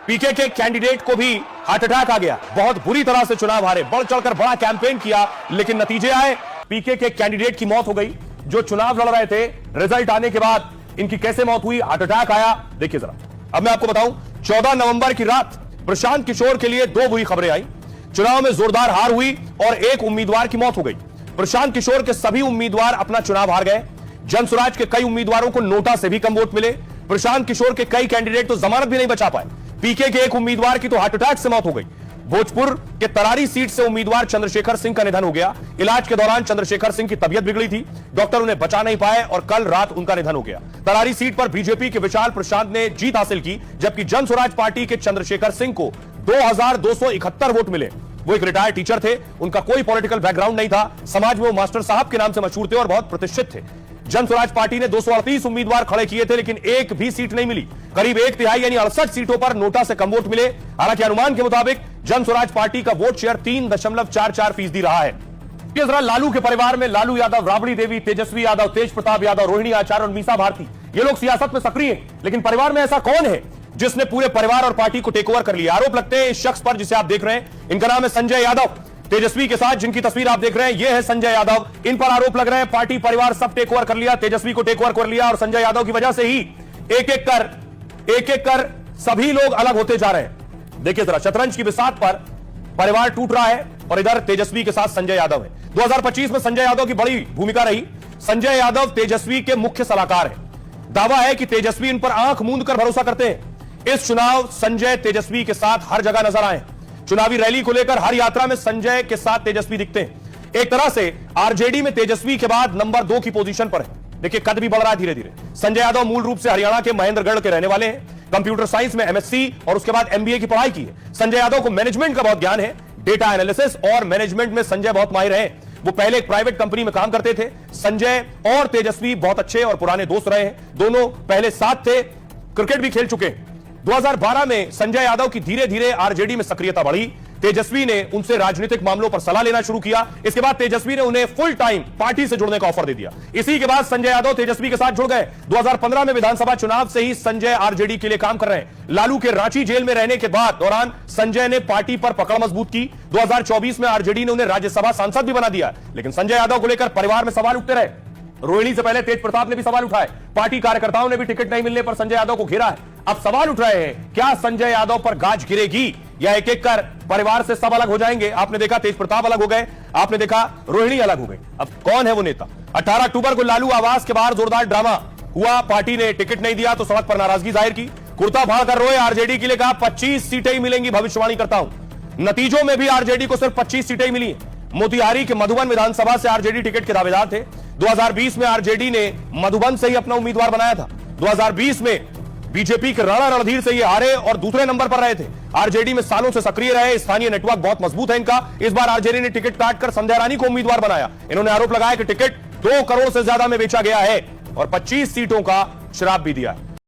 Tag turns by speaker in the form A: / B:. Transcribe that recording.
A: पीके के कैंडिडेट को भी हार्ट अटैक आ गया, बहुत बुरी तरह से चुनाव हारे, बढ़ चढ़कर बड़ा कैंपेन किया, लेकिन नतीजे आए, पीके के कैंडिडेट की मौत हो गई। जो चुनाव लड़ रहे थे, रिजल्ट आने के बाद इनकी कैसे मौत हुई, हार्ट अटैक आया, देखिए जरा। अब मैं आपको बताऊं, 14 नवंबर की रात प्रशांत किशोर के लिए दो बुरी खबरें आई। चुनाव में जोरदार हार हुई और एक उम्मीदवार की मौत हो गई। प्रशांत किशोर के सभी उम्मीदवार अपना चुनाव हार गए। जनसुराज के कई उम्मीदवारों को नोटा से भी कम वोट मिले। प्रशांत किशोर के कई कैंडिडेट तो जमानत भी नहीं बचा पाए। पीके के एक उम्मीदवार की तो हार्ट अटैक से मौत हो गई। भोजपुर के तरारी सीट से उम्मीदवार चंद्रशेखर सिंह का निधन हो गया। इलाज के दौरान चंद्रशेखर सिंह की तबीयत बिगड़ी थी, डॉक्टर उन्हें बचा नहीं पाए और कल रात उनका निधन हो गया। तरारी सीट पर बीजेपी के विशाल प्रशांत ने जीत हासिल की, जबकि जनसुराज पार्टी के चंद्रशेखर सिंह को 2271 वोट मिले। वो एक रिटायर्ड टीचर थे, उनका कोई पॉलिटिकल बैकग्राउंड नहीं था, समाज में वो मास्टर साहब के नाम से मशहूर थे और बहुत प्रतिष्ठित थे। जनसुराज पार्टी ने 238 उम्मीदवार खड़े किए थे, लेकिन एक भी सीट नहीं मिली। करीब एक तिहाई यानी 68 सीटों पर नोटा से कम वोट मिले। हालांकि अनुमान के मुताबिक जनसुराज पार्टी का वोट शेयर 3.44% रहा है। जरा लालू के परिवार में लालू यादव, राबड़ी देवी, तेजस्वी यादव, तेज प्रताप यादव, रोहिणी आचार्य और मीसा भारती, ये लोग सियासत में सक्रिय हैं, लेकिन परिवार में ऐसा कौन है जिसने पूरे परिवार और पार्टी को टेक ओवर कर लिया? आरोप लगते हैं इस शख्स पर जिसे आप देख रहे हैं, इनका नाम है संजय यादव। तेजस्वी के साथ जिनकी तस्वीर आप देख रहे हैं, यह है संजय यादव। इन पर आरोप लग रहे हैं पार्टी परिवार सब टेक ओवर कर लिया, तेजस्वी को टेक ओवर कर लिया और संजय यादव की वजह से ही एक एक कर सभी लोग अलग होते जा रहे हैं। देखिए जरा, शतरंज की बिसात पर परिवार टूट रहा है और इधर तेजस्वी के साथ संजय यादव है। 2025 में संजय यादव की बड़ी भूमिका रही। संजय यादव तेजस्वी के मुख्य सलाहकार हैं। दावा है कि तेजस्वी इन पर आंख मूंद कर भरोसा करते हैं। इस चुनाव संजय तेजस्वी के साथ हर जगह नजर आए। चुनावी रैली को लेकर हर यात्रा में संजय के साथ तेजस्वी दिखते हैं। एक तरह से आरजेडी में तेजस्वी के बाद नंबर 2 की पोजीशन पर है। देखिए कद भी बढ़ रहा है धीरे धीरे। संजय यादव मूल रूप से हरियाणा के महेंद्रगढ़ के रहने वाले हैं। कंप्यूटर साइंस में एमएससी और उसके बाद एमबीए की पढ़ाई की है। संजय यादव को मैनेजमेंट का बहुत ज्ञान है। डेटा एनालिसिस और मैनेजमेंट में संजय बहुत माहिर हैं। वो पहले एक प्राइवेट कंपनी में काम करते थे। संजय और तेजस्वी बहुत अच्छे और पुराने दोस्त रहे हैं। दोनों पहले साथ थे, क्रिकेट भी खेल चुके हैं। 2012 में संजय यादव की धीरे धीरे आरजेडी में सक्रियता बढ़ी। तेजस्वी ने उनसे राजनीतिक मामलों पर सलाह लेना शुरू किया। इसके बाद तेजस्वी ने उन्हें फुल टाइम पार्टी से जुड़ने का ऑफर दे दिया। इसी के बाद संजय यादव तेजस्वी के साथ जुड़ गए। 2015 में विधानसभा चुनाव से ही संजय आरजेडी के लिए काम कर रहे हैं। लालू के रांची जेल में रहने के बाद दौरान संजय ने पार्टी पर पकड़ मजबूत की। 2024 में आरजेडी ने उन्हें राज्यसभा सांसद भी बना दिया, लेकिन संजय यादव को लेकर परिवार में सवाल उठते रहे। रोहिणी से पहले तेज प्रताप ने भी सवाल उठाए। पार्टी कार्यकर्ताओं ने भी टिकट नहीं मिलने पर संजय यादव को घेरा है। अब सवाल उठ रहे हैं, क्या संजय यादव पर गाज गिरेगी या एक एक कर परिवार से सब अलग हो जाएंगे? आपने देखा तेज प्रताप अलग हो गए, आपने देखा रोहिणी अलग हो गई। अब कौन है वो नेता? 18 अक्टूबर को लालू आवास के बाहर जोरदार ड्रामा हुआ। पार्टी ने टिकट नहीं दिया तो सड़क पर नाराजगी जाहिर की। कुर्ता फाड़ कर रोए। आरजेडी के लिए कहा 25 सीटें ही मिलेंगी, भविष्यवाणी करता हूं। नतीजों में भी आरजेडी को सिर्फ 25 सीटें ही मिली। मोतिहारी के मधुबन विधानसभा से आरजेडी टिकट के दावेदार थे। 2020 में आरजेडी ने मधुबन से ही अपना उम्मीदवार बनाया था। 2020 में बीजेपी के राणा रणधीर से ये हारे और दूसरे नंबर पर रहे थे। आरजेडी में सालों से सक्रिय रहे, स्थानीय नेटवर्क बहुत मजबूत है इनका। इस बार आरजेडी ने टिकट काटकर संध्या रानी को उम्मीदवार बनाया। इन्होंने आरोप लगाया कि टिकट 2 करोड़ से ज्यादा में बेचा गया है और 25 सीटों का शराब भी दिया है।